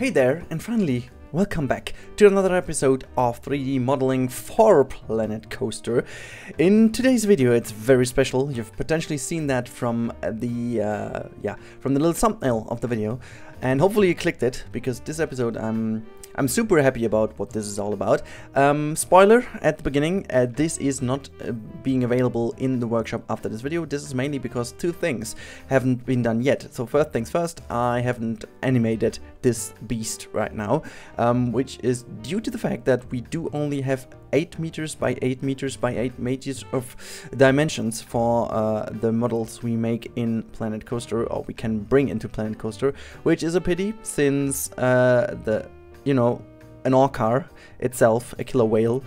Hey there, and finally, welcome back to another episode of 3D modeling for Planet Coaster. In today's video, it's very special. You've potentially seen that from the little thumbnail of the video, and hopefully you clicked it because this episode I'm super happy about what this is all about. Spoiler at the beginning, this is not being available in the workshop after this video. This is mainly because two things haven't been done yet. So first things first, I haven't animated this beast right now, which is due to the fact that we do only have 8 meters by 8 meters by 8 meters of dimensions for the models we make in Planet Coaster, or we can bring into Planet Coaster, which is a pity since an Orca itself, a killer whale,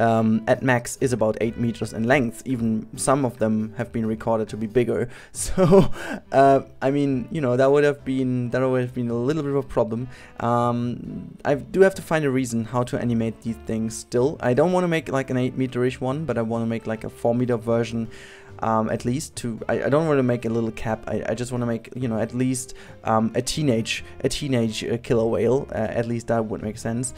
at max is about 8 meters in length. Even some of them have been recorded to be bigger. So, I mean, that would have been a little bit of a problem. I do have to find a reason how to animate these things still. I don't want to make like an 8-meter-ish one, but I want to make like a 4-meter version. At least I don't want to make a little cap. I just want to make, at least a teenage killer whale. At least that would make sense,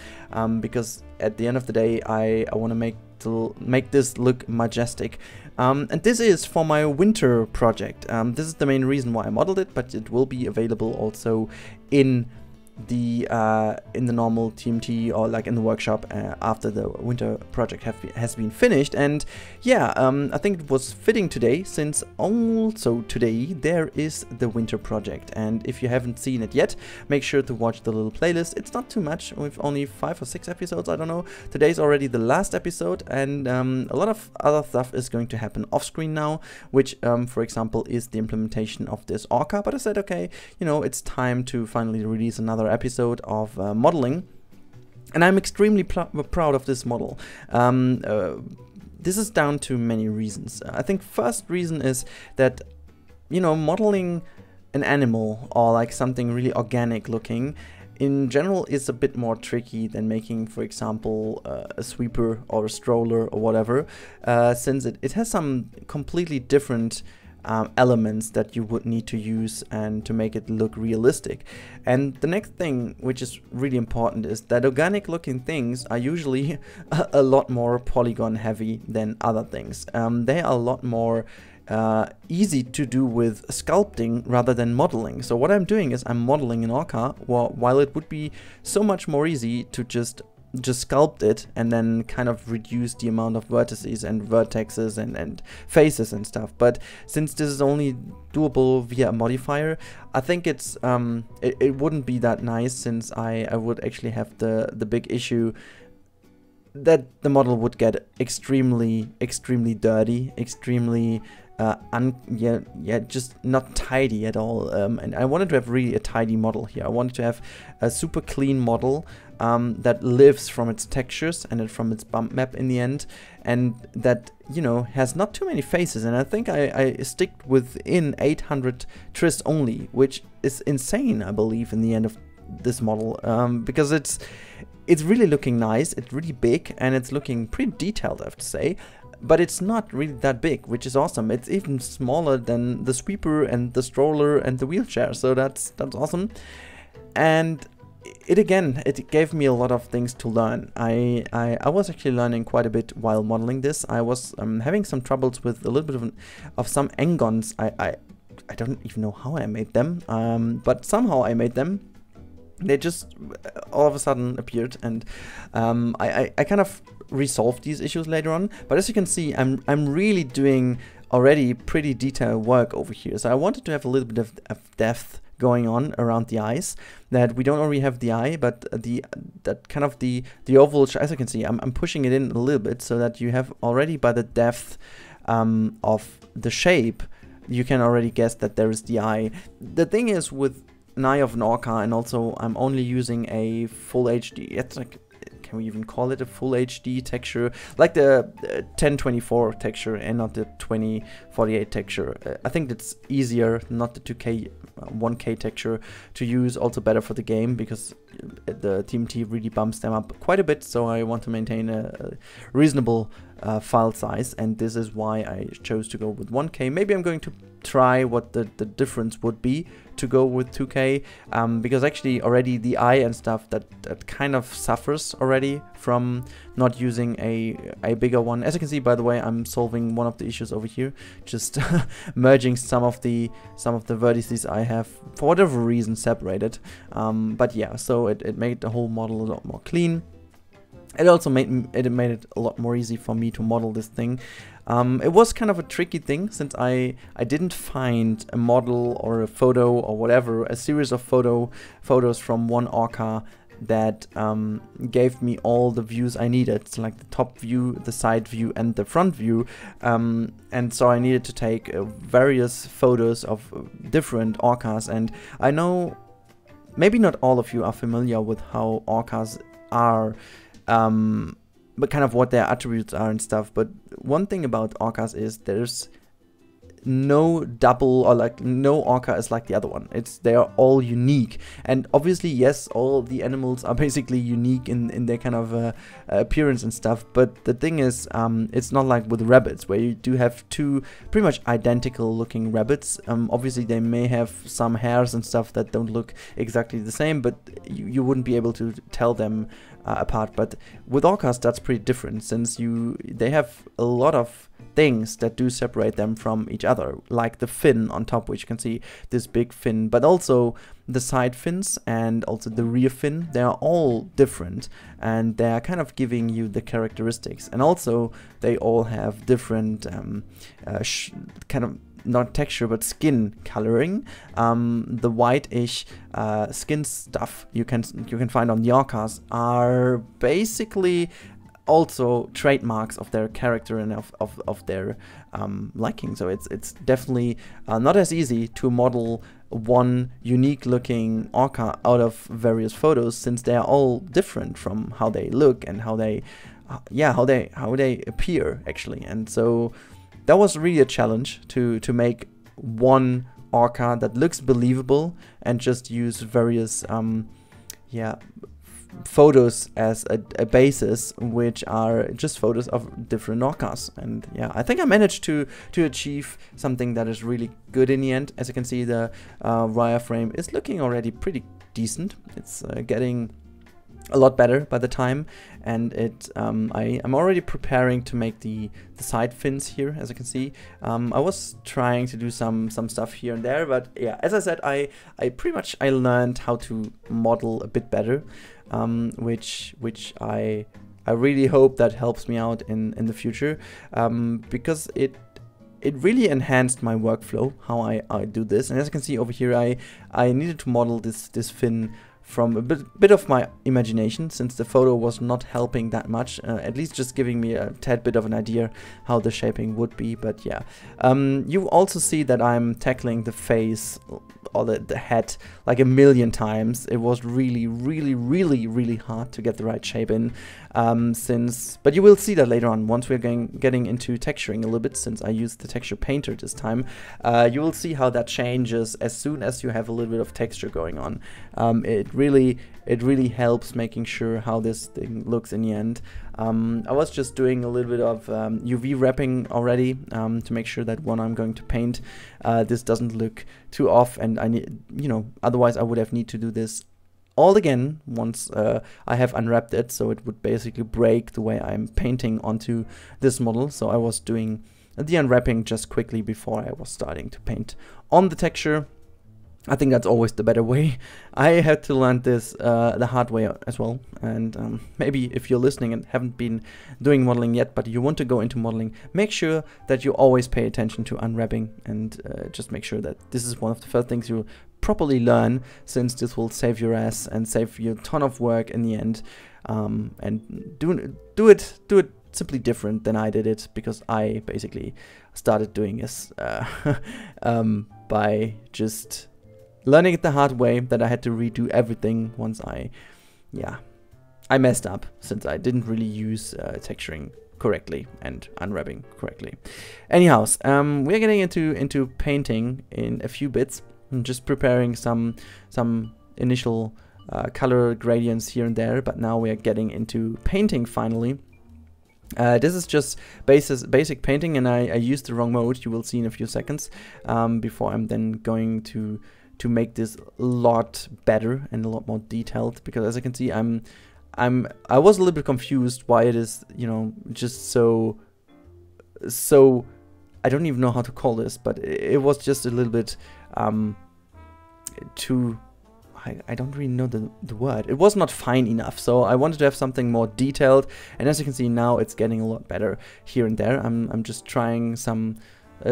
because at the end of the day, I want to make this look majestic. And this is for my winter project. This is the main reason why I modeled it, but it will be available also in the normal TMT, or like in the workshop after the winter project has been finished. And yeah, I think it was fitting today, since also today there is the winter project, and if you haven't seen it yet, make sure to watch the little playlist. It's not too much, with only 5 or 6 episodes, I don't know. Today's already the last episode, and a lot of other stuff is going to happen off screen now, which for example is the implementation of this Orca. But I said, okay, it's time to finally release another episode of modeling, and I'm extremely proud of this model. This is down to many reasons. I think first reason is that modeling an animal, or like something really organic looking, in general is a bit more tricky than making, for example, a sweeper or a stroller or whatever, since it has some completely different elements that you would need to use and to make it look realistic. And the next thing, which is really important, is that organic looking things are usually a lot more polygon heavy than other things. They are a lot more easy to do with sculpting rather than modeling. So what I'm doing is I'm modeling an Orca, while it would be so much more easy to just sculpt it and then kind of reduce the amount of vertices and vertexes and faces and stuff. But since this is only doable via a modifier, I think it's it wouldn't be that nice, since I would actually have the big issue that the model would get extremely dirty, extremely just not tidy at all. And I wanted to have really a tidy model here. I wanted to have a super clean model that lives from its textures and from its bump map in the end, and that has not too many faces. And I think I stick within 800 tris only, which is insane, I believe, in the end of this model, because it's really looking nice, it's really big, and it's looking pretty detailed, I have to say. But it's not really that big, which is awesome. It's even smaller than the sweeper and the stroller and the wheelchair, so that's awesome. And it gave me a lot of things to learn. I was actually learning quite a bit while modeling this. I was having some troubles with a little bit of some engons. I don't even know how I made them, but somehow I made them. They just all of a sudden appeared, and I kind of resolved these issues later on. But as you can see, I'm really doing already pretty detailed work over here. So I wanted to have a little bit of depth going on around the eyes, that we don't already have the eye, but that kind of the oval. As you can see, I'm pushing it in a little bit, so that you have already, by the depth of the shape, you can already guess that there is the eye. The thing is, with an eye of an Orca, and also I'm only using a full HD. It's like, can we even call it a full HD texture, like the 1024 texture and not the 2048 texture? I think it's easier, not the 2K 1K texture, to use, also better for the game, because the TMT really bumps them up quite a bit. So I want to maintain a reasonable file size, and this is why I chose to go with 1K. Maybe I'm going to try what the difference would be to go with 2K, because actually already the eye and stuff that kind of suffers already from not using a bigger one. As you can see, by the way, I'm solving one of the issues over here, just merging some of the vertices I have for whatever reason separated. But yeah, so it made the whole model a lot more clean. It also made it a lot more easy for me to model this thing. It was kind of a tricky thing, since I didn't find a model or a photo or whatever, a series of photos from one Orca that gave me all the views I needed, so like the top view, the side view, and the front view. And so I needed to take various photos of different Orcas, and I know maybe not all of you are familiar with how Orcas are, but kind of what their attributes are and stuff. But one thing about Orcas is there's no double, or like no Orca is like the other one. They are all unique, and obviously yes, all the animals are basically unique in their kind of appearance and stuff. But the thing is, it's not like with rabbits, where you do have two pretty much identical looking rabbits. Obviously they may have some hairs and stuff that don't look exactly the same, but you wouldn't be able to tell them apart. But with Orcas that's pretty different, since they have a lot of things that do separate them from each other, like the fin on top, which you can see this big fin, but also the side fins and also the rear fin. They are all different, and they are kind of giving you the characteristics, and also they all have different kind of not texture but skin coloring. The white-ish skin stuff you can find on the Orcas are basically also trademarks of their character and of their liking. So it's definitely not as easy to model one unique looking Orca out of various photos, since they are all different from how they look and how they appear actually. And so that was really a challenge to make one Orca that looks believable, and just use various photos as a basis, which are just photos of different Orcas. And yeah, I think I managed to achieve something that is really good in the end. As you can see, the wireframe is looking already pretty decent. It's getting a lot better by the time, and I'm already preparing to make the side fins here. As you can see, I was trying to do some stuff here and there, but yeah, as I said, I pretty much learned how to model a bit better, which I really hope that helps me out in the future, because it really enhanced my workflow, how I do this. And as you can see over here, I needed to model this fin from a bit of my imagination, since the photo was not helping that much, at least just giving me a tad bit of an idea how the shaping would be. But yeah, you also see that I'm tackling the face or the head like a million times. It was really hard to get the right shape in, but you will see that later on once we're getting into texturing a little bit, since I used the texture painter this time. You will see how that changes as soon as you have a little bit of texture going on. It really helps making sure how this thing looks in the end. I was just doing a little bit of UV wrapping already, to make sure that when I'm going to paint, this doesn't look too off, and I need, otherwise I would have need to do this all again once I have unwrapped it, so it would basically break the way I'm painting onto this model. So I was doing the unwrapping just quickly before I was starting to paint on the texture. I think that's always the better way. I had to learn this the hard way as well, and maybe if you're listening and haven't been doing modeling yet, but you want to go into modeling, make sure that you always pay attention to unwrapping, and just make sure that this is one of the first things you properly learn, since this will save your ass and save you a ton of work in the end. And do it simply different than I did it, because I basically started doing this by just learning it the hard way, that I had to redo everything once I messed up, since I didn't really use texturing correctly and unwrapping correctly. Anyhows, we're getting into painting in a few bits. I'm just preparing some initial color gradients here and there, but now we are getting into painting finally. This is just basic painting, and I used the wrong mode. You will see in a few seconds before I'm then going to make this a lot better and a lot more detailed, because as you can see, I was a little bit confused why it is, you know, just so I don't even know how to call this, but it was just a little bit too, I don't really know the word. It was not fine enough, so I wanted to have something more detailed, and as you can see now, it's getting a lot better here and there. I'm just trying some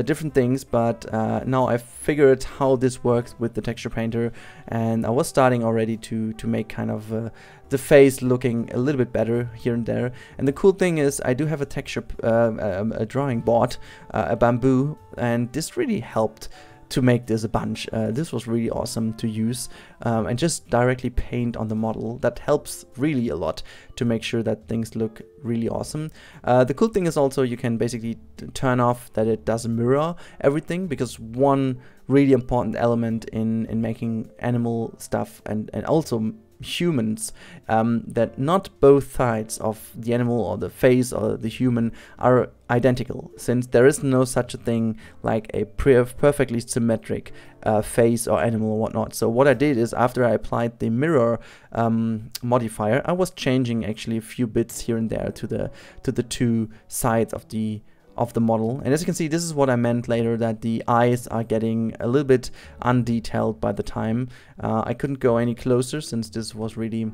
different things, but now I've figured how this works with the texture painter, and I was starting already to make kind of the face looking a little bit better here and there. And the cool thing is I do have a texture a drawing board, a bamboo, and this really helped to make this a bunch. This was really awesome to use and just directly paint on the model. That helps really a lot to make sure that things look really awesome. The cool thing is also you can basically turn off that it does mirror everything, because one really important element in making animal stuff and also humans, that not both sides of the animal or the face or the human are identical, since there is no such a thing like a perfectly symmetric face or animal or whatnot. So what I did is, after I applied the mirror modifier, I was changing actually a few bits here and there to the two sides of the model. And as you can see, this is what I meant later, that the eyes are getting a little bit undetailed by the time. I couldn't go any closer since this was really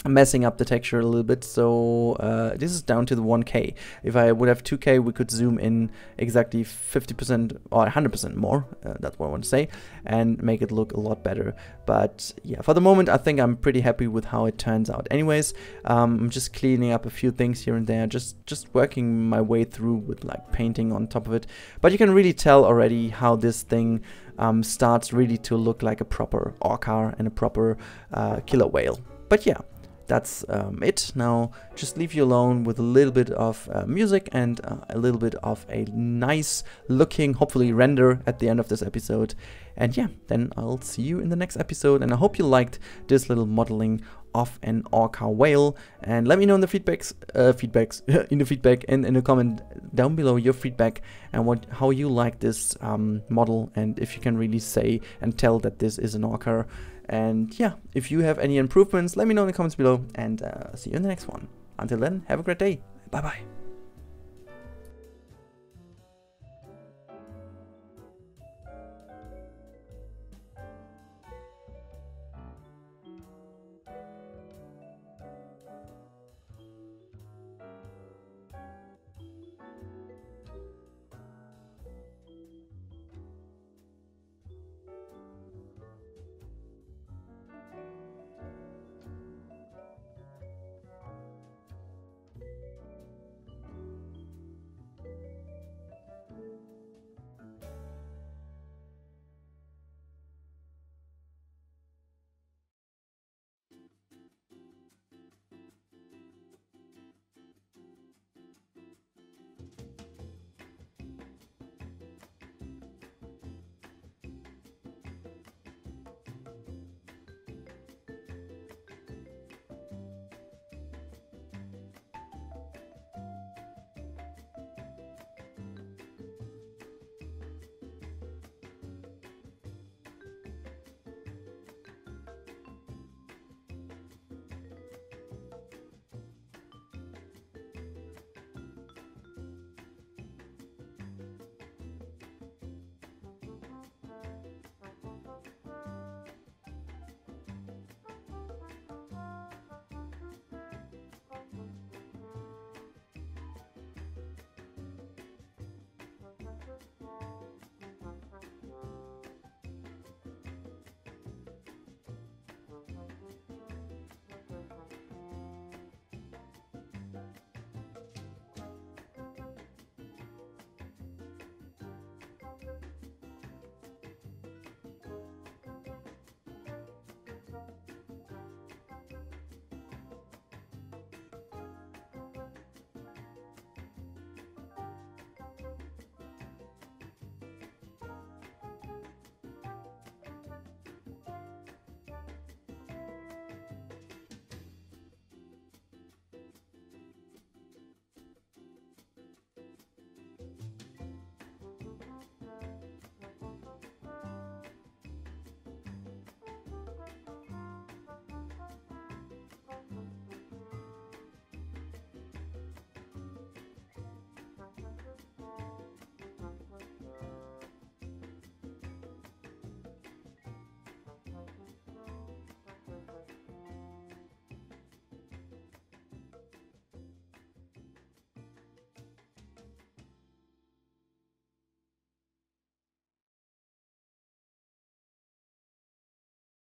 messing up the texture a little bit, so this is down to the 1K. If I would have 2K, we could zoom in exactly 50% or 100% more, that's what I want to say, and make it look a lot better. But yeah, for the moment I think I'm pretty happy with how it turns out. Anyways, I'm just cleaning up a few things here and there, just working my way through with like painting on top of it. But you can really tell already how this thing starts really to look like a proper orca and a proper killer whale. But yeah, that's it. Now just leave you alone with a little bit of music and a little bit of a nice looking, hopefully, render at the end of this episode. And yeah, then I'll see you in the next episode, and I hope you liked this little modeling of an orca whale. And let me know in the feedback and in the comment down below your feedback and how you like this model, and if you can really say and tell that this is an orca. And yeah, if you have any improvements, let me know in the comments below, and see you in the next one. Until then, have a great day. Bye bye.